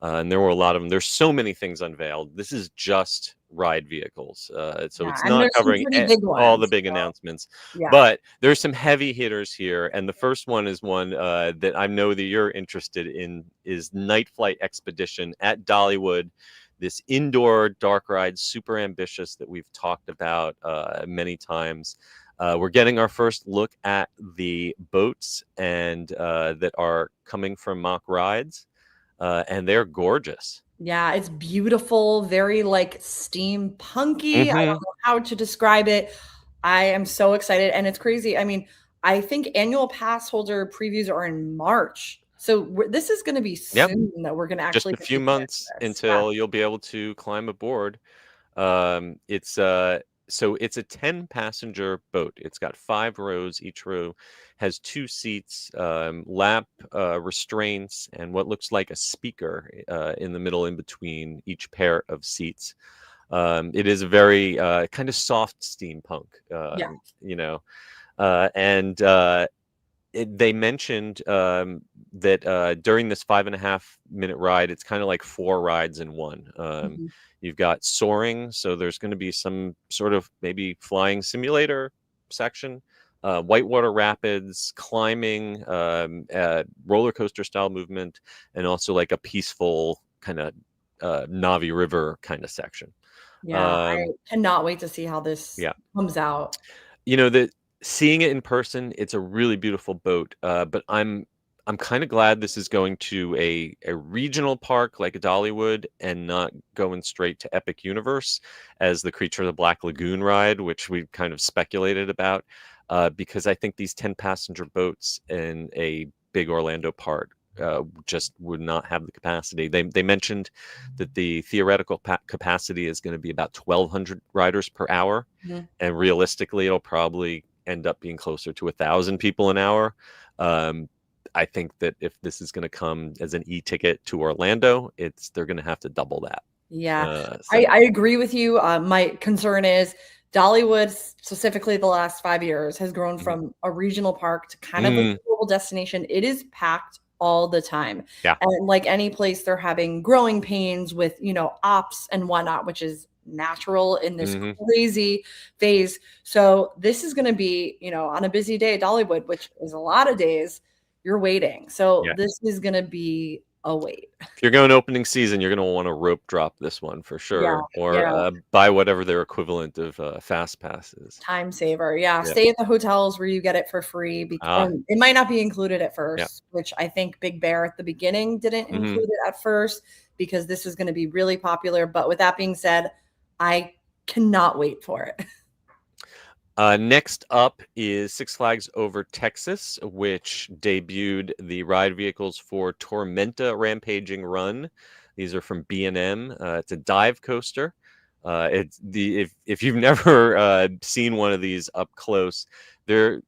And there were a lot of them. There's so many things unveiled. This is just ride vehicles. So it's not covering all the big announcements. Yeah. But there's some heavy hitters here. And the first one is one that I know that you're interested in, is Night Flight Expedition at Dollywood. This indoor dark ride, super ambitious, that we've talked about many times. We're getting our first look at the boats and that are coming from Mock Rides. And they're gorgeous. Yeah, it's beautiful, very like steampunky. I don't know how to describe it. I am so excited, and it's crazy. I mean, I think annual pass holder previews are in March. So this is going to be soon that we're going to actually just a few months until you'll be able to climb aboard. It's so it's a 10-passenger boat. It's got 5 rows. Each row has 2 seats, lap restraints, and what looks like a speaker in the middle in between each pair of seats. It is a very kind of soft steampunk, Yeah. you know, and they mentioned that during this 5.5-minute ride, it's kind of like 4 rides in one. Mhm. You've got soaring, so there's going to be some sort of maybe flying simulator section, whitewater rapids, climbing, roller coaster style movement, and also like a peaceful kind of Navi River kind of section. Yeah, I Um, cannot wait to see how this yeah. comes out. The seeing it in person, it's a really beautiful boat. But I'm kind of glad this is going to a regional park like Dollywood and not going straight to Epic Universe as the Creature of the Black Lagoon ride, which we kind of speculated about. Because I think these 10-passenger boats in a big Orlando park just would not have the capacity. They mentioned that the theoretical capacity is going to be about 1,200 riders per hour, Mhm. and realistically, it'll probably end up being closer to 1,000 people an hour. I think that if this is going to come as an e-ticket to Orlando, they're going to have to double that. Yeah, So I agree with you. My concern is Dollywood, specifically the last 5 years, has grown Mhm. from a regional park to kind of a global destination. It is packed all the time. Yeah. And like any place, they're having growing pains with, ops and whatnot, which is natural in this Mhm. crazy phase. So this is going to be, on a busy day at Dollywood, which is a lot of days, you're waiting. So Yeah. this is going to be a wait. If you're going opening season, you're going to want to rope drop this one for sure, or yeah. buy whatever their equivalent of fast passes. Time saver. Yeah. Yeah. Stay in the hotels where you get it for free. And it might not be included at first, which I think Big Bear at the beginning didn't Mhm. include it at first because this was going to be really popular. But with that being said, I cannot wait for it. Next up is Six Flags Over Texas, which debuted the ride vehicles for Tormenta Rampaging Run. These are from B&M. It's a dive coaster. If you've never seen one of these up close, they're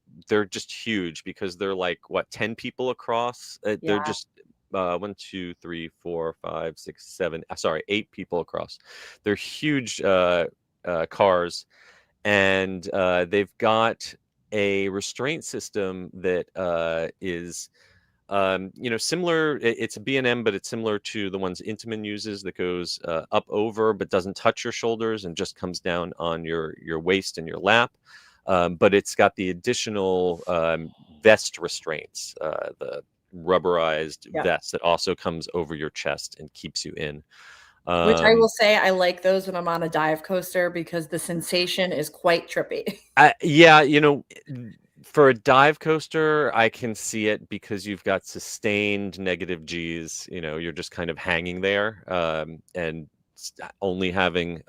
just huge because they're like 10 people across. They're Yeah. just 1, 2, 3, 4, 5, 6, 7. Sorry, 8 people across. They're huge cars. And they've got a restraint system that is similar. It's a B&M, but it's similar to the ones Intamin uses, that goes up over but doesn't touch your shoulders and just comes down on your waist and your lap. But it's got the additional vest restraints, the rubberized vest that also comes over your chest and keeps you in. Which I will say, I like those when I'm on a dive coaster because the sensation is quite trippy. Yeah, for a dive coaster, I can see it because you've got sustained negative Gs. You're just kind of hanging there, and only having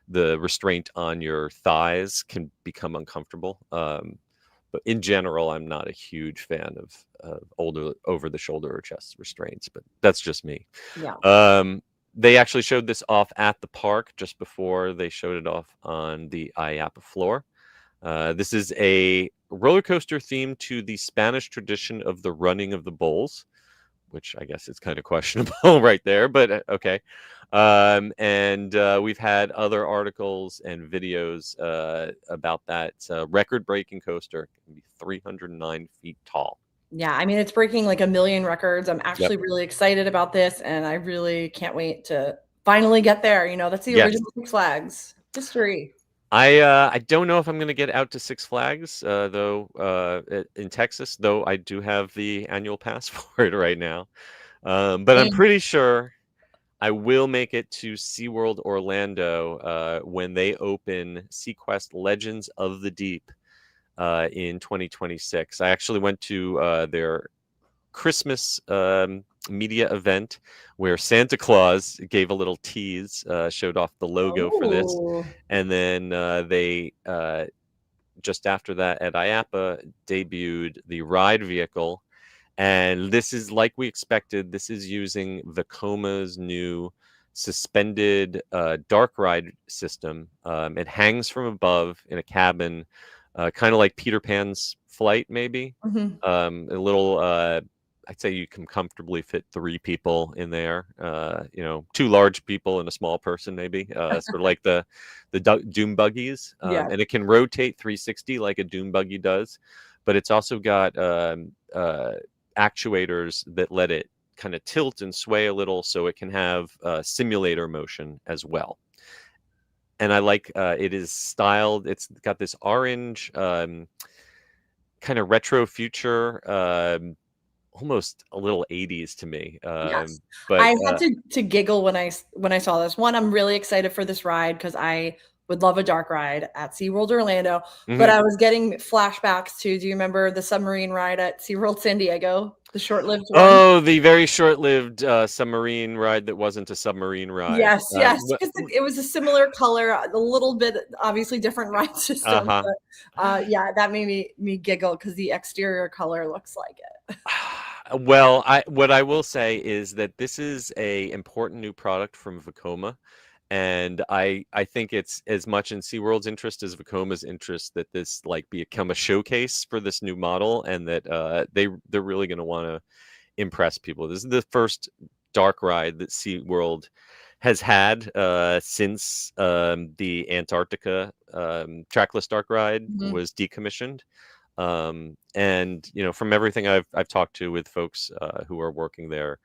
the restraint on your thighs can become uncomfortable. But in general, I'm not a huge fan of older over-the-shoulder or chest restraints, but that's just me. Yeah. They actually showed this off at the park just before they showed it off on the IAAPA floor. This is a roller coaster themed to the Spanish tradition of the running of the bulls, which I guess is kind of questionable right there, but okay. And we've had other articles and videos about that. It's a record-breaking coaster. It can be 309 feet tall. Yeah, I mean, it's breaking like 1 million records. I'm actually really excited about this, and I really can't wait to finally get there. That's the original Six Flags history. I don't know if I'm going to get out to Six Flags, though, in Texas, though I do have the annual pass for it right now. But I'm pretty sure I will make it to SeaWorld Orlando when they open SeaQuest Legends of the Deep in 2026. I actually went to their Christmas media event where Santa Claus gave a little tease, showed off the logo for this, and then they just after that at IAAPA debuted the ride vehicle, and this is like we expected. This is using Vecoma's new suspended dark ride system. It hangs from above in a cabin, kind of like Peter Pan's flight, maybe. Mhm. A little, I'd say you can comfortably fit 3 people in there. 2 large people and a small person, maybe. Sort of like the Doom buggies. Yeah. And it can rotate 360 like a Doom buggy does, but it's also got actuators that let it kind of tilt and sway a little, so it can have simulator motion as well. And I like it is styled. It's got this orange kind of retro future, almost a little 80s to me. Yes. But I had to giggle when I saw this. One, I'm really excited for this ride because I would love a dark ride at SeaWorld Orlando. But I was getting flashbacks to, do you remember the submarine ride at SeaWorld San Diego? The short-lived one? Oh, the very short-lived submarine ride that wasn't a submarine ride. Yes, because it was a similar color, a little bit obviously different ride system. But yeah, that made me giggle because the exterior color looks like it. Well, what I will say is that this is a important new product from Vekoma, and I think it's as much in SeaWorld's interest as Vekoma's interest that this become a showcase for this new model, and that they're really going to want to impress people. This is the first dark ride that SeaWorld has had since the Antarctica trackless dark ride was decommissioned. And from everything I've talked to with folks who are working there,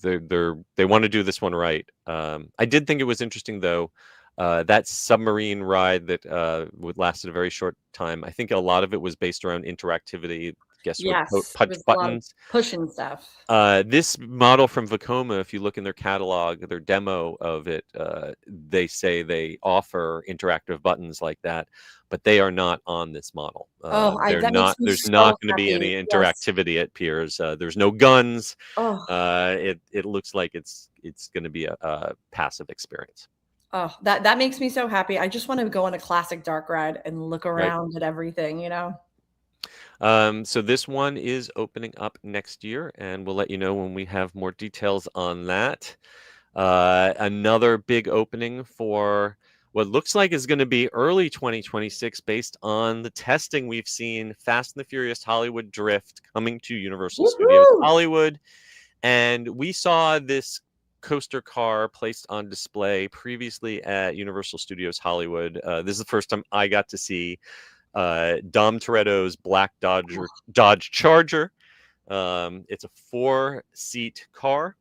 they want to do this one right. I did think it was interesting though, that submarine ride that would lasted a very short time. I think a lot of it was based around interactivity. With punch buttons, pushing stuff. This model from Vekoma, if you look in their catalog, their demo of it, they say they offer interactive buttons like that, but they are not on this model. There's not going to be any interactivity at piers. There's no guns. It looks like it's going to be a passive experience. Oh, that makes me so happy. I just want to go on a classic dark ride and look around at everything, So this one is opening up next year, and we'll let you know when we have more details on that. Another big opening for what looks like is going to be early 2026 based on the testing we've seen. Fast and the Furious Hollywood Drift coming to Universal Studios Hollywood. And we saw this coaster car placed on display previously at Universal Studios Hollywood. This is the first time I got to see Dom Toretto's black Dodge Charger. It's a 4-seat car,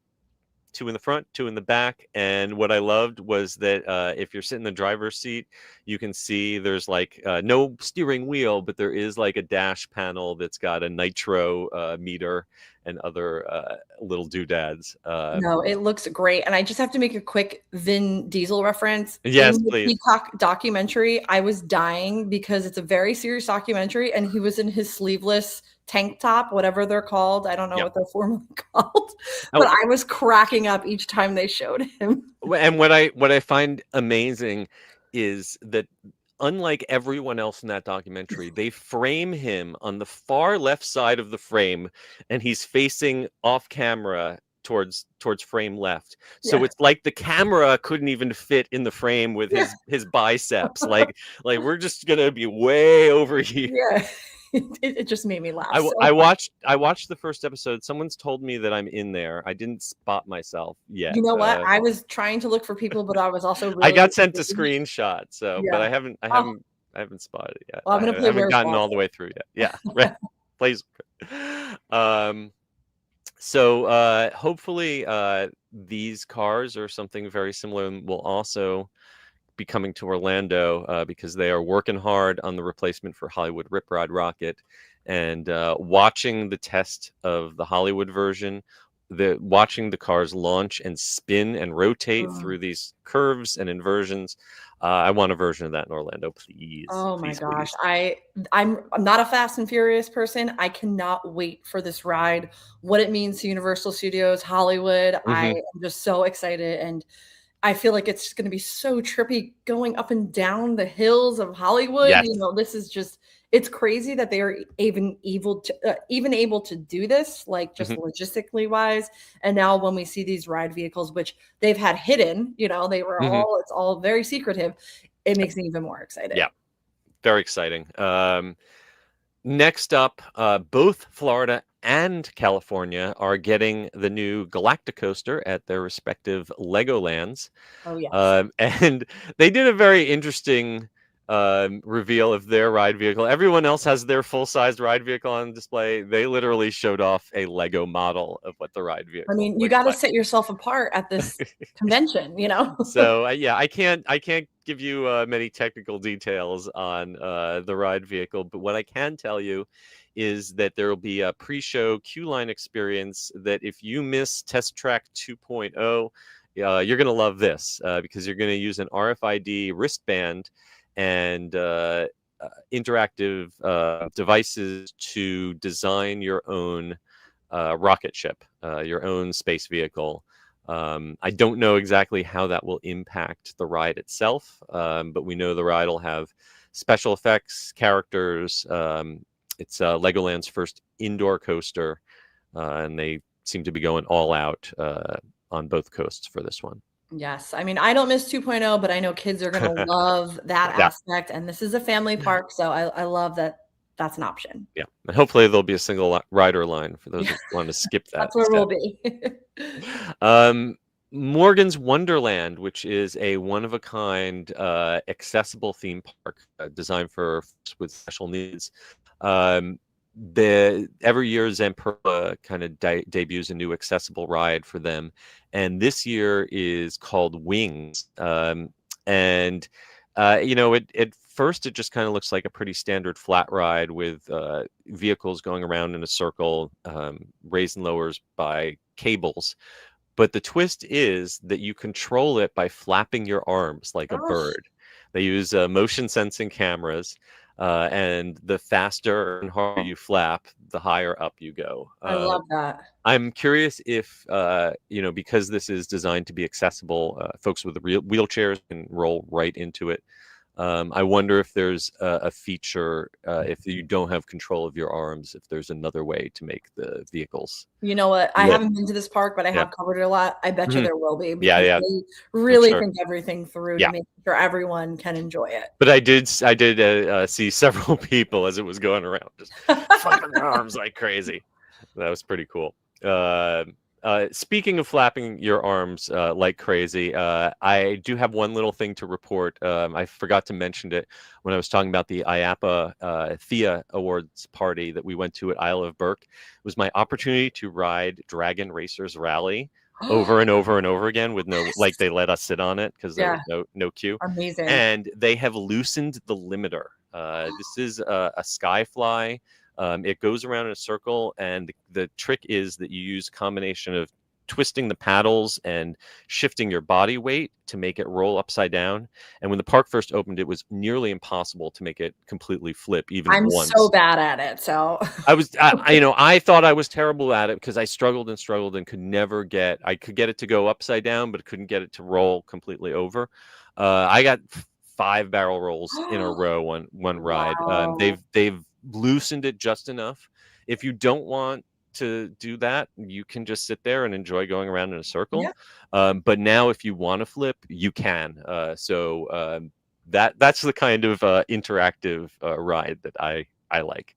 2 in the front, 2 in the back. And what I loved was that if you're sitting in the driver's seat, you can see there's no steering wheel, but there is a dash panel that's got a nitro meter and other little doodads. No, it looks great. And I just have to make a quick Vin Diesel reference. Yes, in the please. Peacock documentary, I was dying because it's a very serious documentary, and he was in his sleeveless tank top, whatever they're called. I don't know what they're formally called, but I was cracking up each time they showed him. And what I find amazing is that, unlike everyone else in that documentary, they frame him on the far left side of the frame, and he's facing off camera towards frame left. So it's like the camera couldn't even fit in the frame with his biceps. like we're just gonna be way over here. Yeah. It just made me laugh. I watched the first episode. Someone's told me that I'm in there. I didn't spot myself yet. You know what? I was trying to look for people, but I was also really I got sent a screenshot, but I haven't spotted it yet. Well, I'm gonna play. I haven't gotten all the way through yet. Yeah, right. Please. So hopefully these cars or something very similar will also be coming to Orlando because they are working hard on the replacement for Hollywood Rip Ride Rocket, and watching the test of the Hollywood version, watching the cars launch and spin and rotate through these curves and inversions. I want a version of that in Orlando, please. Oh my gosh. Please. I'm not a Fast and Furious person. I cannot wait for this ride, what it means to Universal Studios Hollywood. I am just so excited, and I feel like it's going to be so trippy going up and down the hills of Hollywood. Yes. This is just it's crazy that they are even able to do this, like just logistically wise. And now when we see these ride vehicles, which they've had hidden, they were it's all very secretive. It makes me even more excited. Yeah, very exciting. Next up, both Florida and California are getting the new Galacticoaster at their respective Legolands. Oh, yes. And they did a very interesting reveal of their ride vehicle. Everyone else has their full-sized ride vehicle on display. They literally showed off a Lego model of what the ride vehicle. I mean, you got to set yourself apart at this convention, So yeah, I can't give you many technical details on the ride vehicle, but what I can tell you is that there will be a pre-show queue line experience that if you miss Test Track 2.0, you're going to love this because you're going to use an RFID wristband and interactive devices to design your own rocket ship, your own space vehicle. I don't know exactly how that will impact the ride itself, but we know the ride will have special effects, characters. It's Legoland's first indoor coaster, and they seem to be going all out on both coasts for this one. Yes. I mean, I don't miss 2.0, but I know kids are going to love that aspect. And this is a family park, so I love that that's an option. Yeah. And hopefully there'll be a single rider line for those who want to skip that. That's where we'll be. Morgan's Wonderland, which is a one-of-a-kind accessible theme park designed for folks with special needs. Every year Zamperla kind of debuts a new accessible ride for them, and this year is called Wings. At first it just kind of looks like a pretty standard flat ride with vehicles going around in a circle, raised and lowers by cables. But the twist is that you control it by flapping your arms like a bird. They use motion sensing cameras, and the faster and harder you flap, the higher up you go. I love that. I'm curious if, because this is designed to be accessible, folks with wheelchairs can roll right into it. I wonder if there's a feature, if you don't have control of your arms, if there's another way to make the vehicles. You know what? I haven't been to this park, but I have covered it a lot. I bet you there will be. Yeah. They really think everything through to make sure everyone can enjoy it. But I did see several people as it was going around just flapping their arms like crazy. That was pretty cool. Speaking of flapping your arms like crazy, I do have one little thing to report. I forgot to mention it when I was talking about the IAAPA Thea Awards party that we went to at Isle of Burke. It was my opportunity to ride Dragon Racers Rally over and over and over again with they let us sit on it because there was no queue. Amazing. And they have loosened the limiter. This is a Skyfly. It goes around in a circle, and the trick is that you use a combination of twisting the paddles and shifting your body weight to make it roll upside down. And when the park first opened, it was nearly impossible to make it completely flip even once. I'm so bad at it. So I thought I was terrible at it because I struggled and could never I could get it to go upside down, but couldn't get it to roll completely over. I got 5 barrel rolls in a row one ride. Wow. They've loosened it just enough. If you don't want to do that, you can just sit there and enjoy going around in a circle. But now if you want to flip, you can. So that's the kind of interactive ride that I like.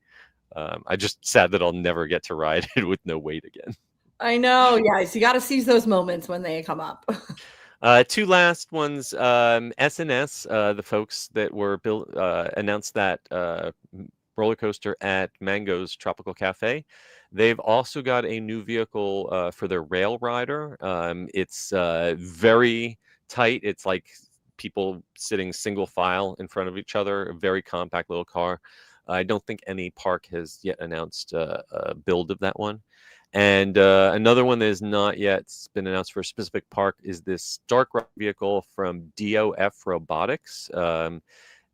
I just sad that I'll never get to ride it with no weight again. I know. Yes, you got to seize those moments when they come up. 2 last ones. SNS, the folks that were announced that roller coaster at Mango's Tropical Cafe. They've also got a new vehicle for their rail rider. It's very tight. It's like people sitting single file in front of each other. A very compact little car. I don't think any park has yet announced a build of that one. And another one that has not yet been announced for a specific park is this dark ride vehicle from DOF Robotics.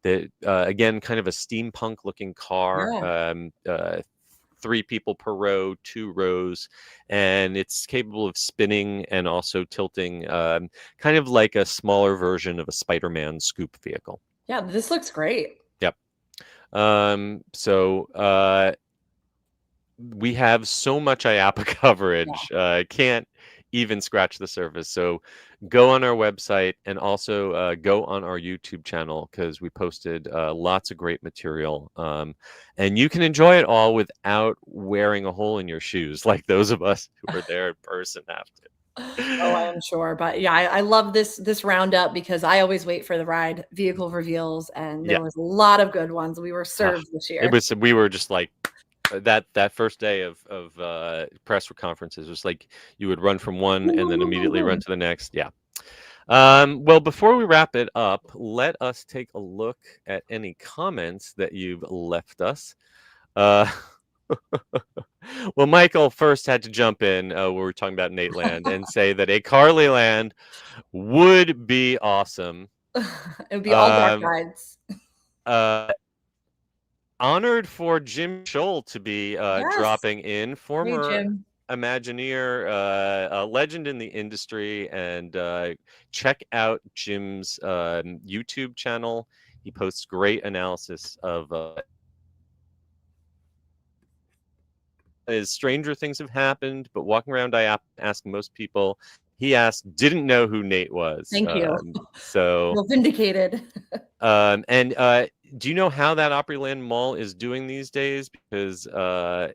That again, kind of a steampunk looking car, 3 people per row, 2 rows, and it's capable of spinning and also tilting, kind of like a smaller version of a Spider-Man scoop vehicle. Yeah, this looks great. Yep. So we have so much IAAPA coverage. Can't even scratch the surface. So go on our website and also go on our YouTube channel because we posted lots of great material. And you can enjoy it all without wearing a hole in your shoes like those of us who were there in person have to. Oh, I am sure. But yeah, I love this roundup because I always wait for the ride vehicle reveals, and there was a lot of good ones we were served this year. We were just like that first day of press conferences was like you would run from one and then immediately run to the next. Yeah. Well, before we wrap it up, let us take a look at any comments that you've left us. Well, Michael first had to jump in where we were talking about Nateland and say that a Carly Land would be awesome. It would be all dark rides. Honored for Jim Scholl to be dropping in, former Imagineer, a legend in the industry, and check out Jim's YouTube channel. He posts great analysis of stranger things have happened, but walking around IAAPA asking most people, he asked, didn't know who Nate was. Thank you. So well vindicated. And do you know how that Opryland Mall is doing these days? Because the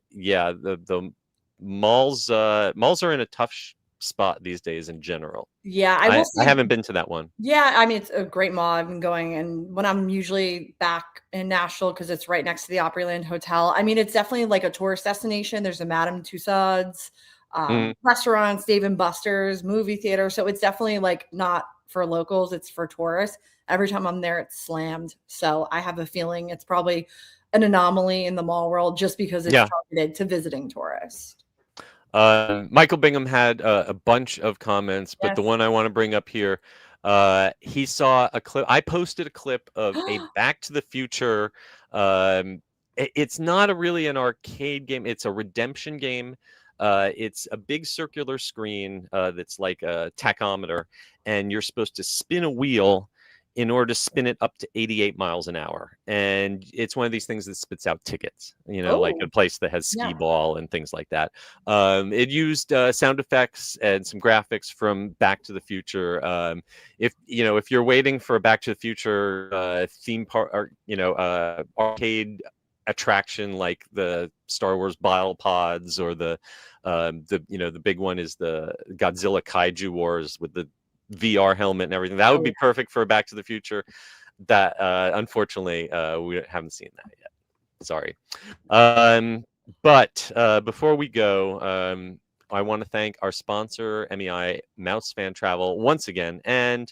malls are in a tough spot these days in general. Yeah, I haven't been to that one. Yeah, I mean, it's a great mall. I've been going, and when I'm usually back in Nashville because it's right next to the Opryland Hotel. I mean, it's definitely like a tourist destination. There's a Madame Tussauds, restaurants, Dave & Buster's, movie theater. So it's definitely like not for locals, it's for tourists. Every time I'm there, it's slammed. So I have a feeling it's probably an anomaly in the mall world just because it's targeted to visiting tourists. Michael Bingham had a bunch of comments, but the one I want to bring up here, he saw a clip. I posted a clip of a Back to the Future. It's not really an arcade game. It's a redemption game. It's a big circular screen that's like a tachometer, and you're supposed to spin a wheel in order to spin it up to 88 miles an hour. And it's one of these things that spits out tickets, like a place that has skee ball and things like that. It used sound effects and some graphics from Back to the Future. If you're waiting for a Back to the Future theme park or, arcade attraction like the Star Wars Battle Pods or the big one is the Godzilla Kaiju Wars with the VR helmet and everything, that would be perfect for Back to the Future. That unfortunately we haven't seen that yet. Sorry. But before we go, I want to thank our sponsor, MEI Mouse Fan Travel, once again, and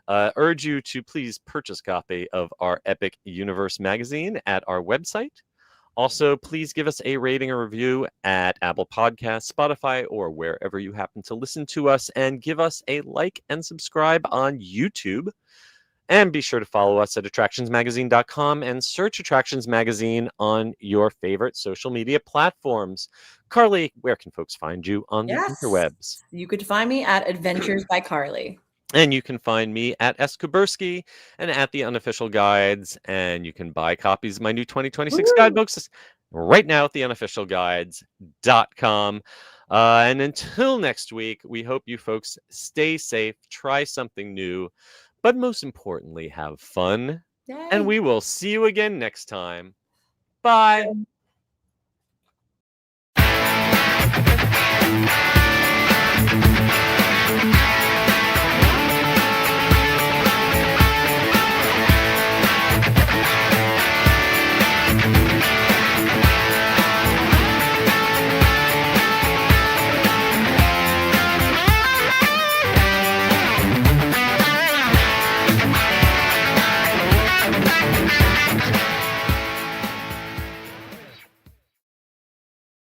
urge you to please purchase a copy of our Epic Universe magazine at our website. Also, please give us a rating or review at Apple Podcasts, Spotify, or wherever you happen to listen to us, and give us a like and subscribe on YouTube. And be sure to follow us at attractionsmagazine.com and search Attractions Magazine on your favorite social media platforms. Carly, where can folks find you on the interwebs? You could find me at Adventures by Carly. And you can find me at S. Kuberski and at The Unofficial Guides. And you can buy copies of my new 2026 guidebooks right now at theunofficialguides.com. And until next week, we hope you folks stay safe, try something new, but most importantly, have fun. Yay. And we will see you again next time. Bye.